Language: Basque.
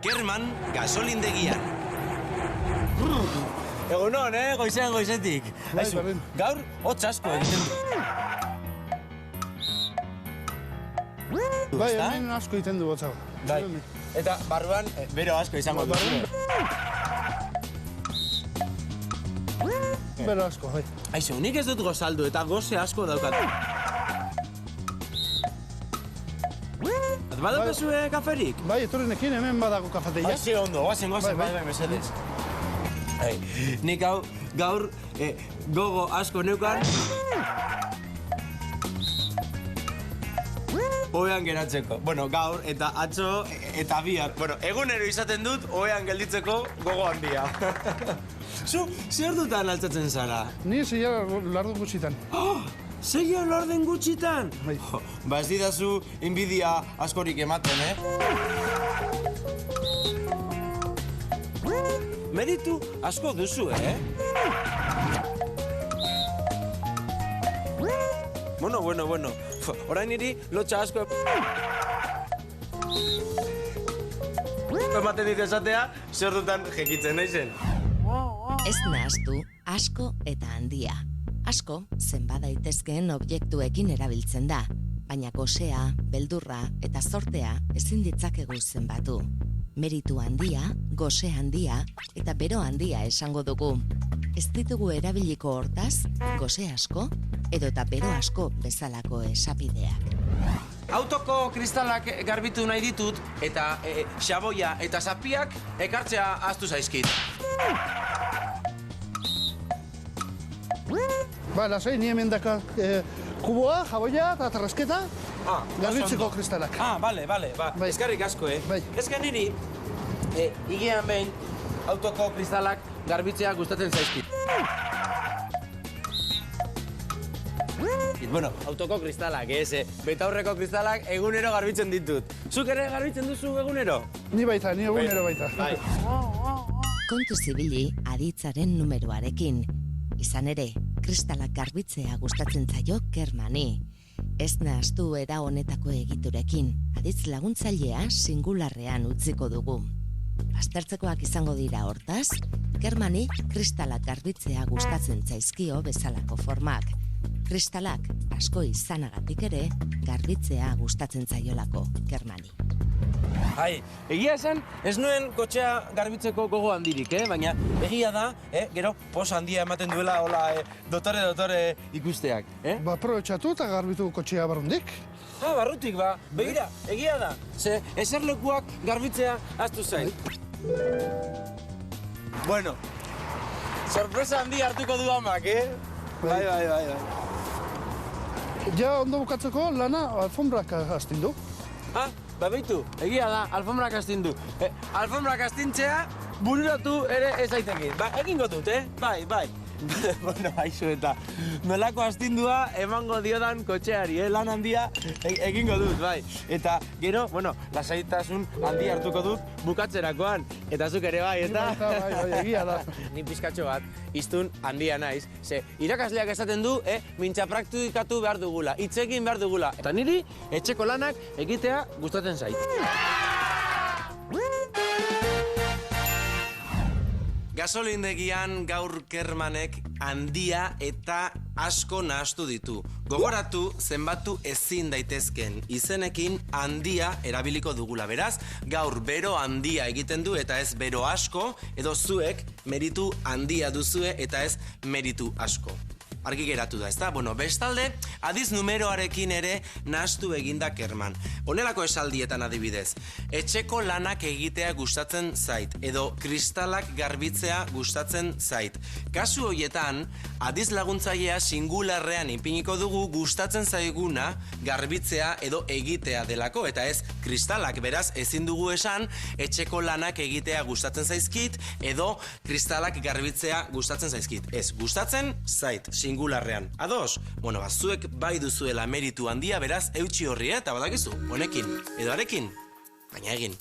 Kerman gasolindegian. Egunon, goizean goizetik. Gaur, hotz asko egiten du. Bai, hemen asko egiten du hotza. Bai, eta barruan bero asko izango du. Bero asko, bai. Aizu, nik ez dut gozaldu eta goze asko daukat. Badaukazu kaferik? Bai, etorrenekin hemen badago kafeteia. Ze ondo, guazen, bai, mesedez. Nik gaur gogo asko neukan ohean geratzeko. Bueno, gaur eta atzo eta bihar. Bueno, egunero izaten dut ohean gelditzeko gogo handia. Zu, zer dutan altzatzen zara? Ni zeia lardu gutxitan. Zeia larden gutxitan? Ba ez didazu inbidia askorik ematen, Meritu asko duzu, Bueno. Orain niri lotxa asko ematen dit esatea, zer dutan jekitzen naizen. Ez nahastu, asko eta handia. Asko, zenba daitezkeen objektuekin erabiltzen da, baina gosea, beldurra eta zortea ezin ditzakegu zenbatu. Meritu handia, gose handia eta bero handia esango dugu. Ez ditugu erabiliko hortaz, gose asko edo eta bero asko bezalako esapideak. Autoko kristalak garbitu nahi ditut eta xaboia eta zapiak ekartzea ahaztu zaizkit. Ba, lasai, ni hemen daka kuboa, jaboia eta tarrasketa garbitzeko kristalak. Bale, ba, eskarrik asko, Bai. Ezken niri, higean behin, autoko kristalak garbitzea gustatzen zaizkit. Bueno, autoko kristalak, betaurreko kristalak egunero garbitzen ditut. Zuk ere garbitzen duzu egunero? Ni baita, ni egunero baita. Bai. Kontu zibili aditzaren numeroarekin. Izan ere, kristalak garbitzea gustatzen zaio Kermani. Ez nahastu era honetako egiturekin, aditz laguntzailea singularrean utziko dugu. Aztertzekoak izango dira hortaz, Kermani kristalak garbitzea gustatzen zaizkio bezalako formak. Kristalak asko izanagatik ere, garbitzea gustatzen zaiolako Kermani. Egia esan, ez nuen kotxea garbitzeko gogo handirik, baina egia da, gero, pos handia ematen duela, hola, dotore ikusteak, Ba, aprobetxatu eta garbitu kotxea barrundik. Barrutik, ba, begira, egia da, ze eserlekuak garbitzea ahaztu zait. Bueno, sorpresa handia hartuko du amak, Bai. Ja, ondo bukatzeko lana alfombrak astindu. Ba, behitu, egia da, alfombrak astindu. Alfombrak astintzea bururatu ere ez daiteke. Ba, egingo dut, Bai. Bueno, haizu eta nolako astindua emango diodan kotxeari, lan handia egingo dut, bai. Eta gero, bueno, lasaitasun handia hartuko dut bukatzerakoan. Eta zuk ere bai, eta? Bai, egia da. Ni pizkatxo bat, iztun handia naiz. Ze, irakasleak esaten du, mintza praktikatu behar dugula, hitz egin behar dugula. Eta niri, etxeko lanak egitea gustatzen zait. Gasolindegian gaur Kermanek handia eta asko nahastu ditu. Gogoratu zenbatu ezin daitezken izenekin handia erabiliko dugula. Beraz, gaur bero handia egiten du eta ez bero asko, edo zuek meritu handia duzue eta ez meritu asko. Argi geratu da, ezta? Bueno, bestalde, adiz numeroarekin ere nahastu eginda Kerman. Honelako esaldietan adibidez, etxeko lanak egitea gustatzen zait, edo kristalak garbitzea gustatzen zait. Kasu horietan, adiz laguntzailea singularrean ipiniko dugu gustatzen zaiguna garbitzea edo egitea delako, eta ez kristalak, beraz ezin dugu esan etxeko lanak egitea gustatzen zaizkit, edo kristalak garbitzea gustatzen zaizkit. Ez, gustatzen zait, singularrean. Ados? Bueno, zuek bai duzuela meritu handia, beraz, eutsi horri eta badakizu, honekin, edo arekin, baina egin.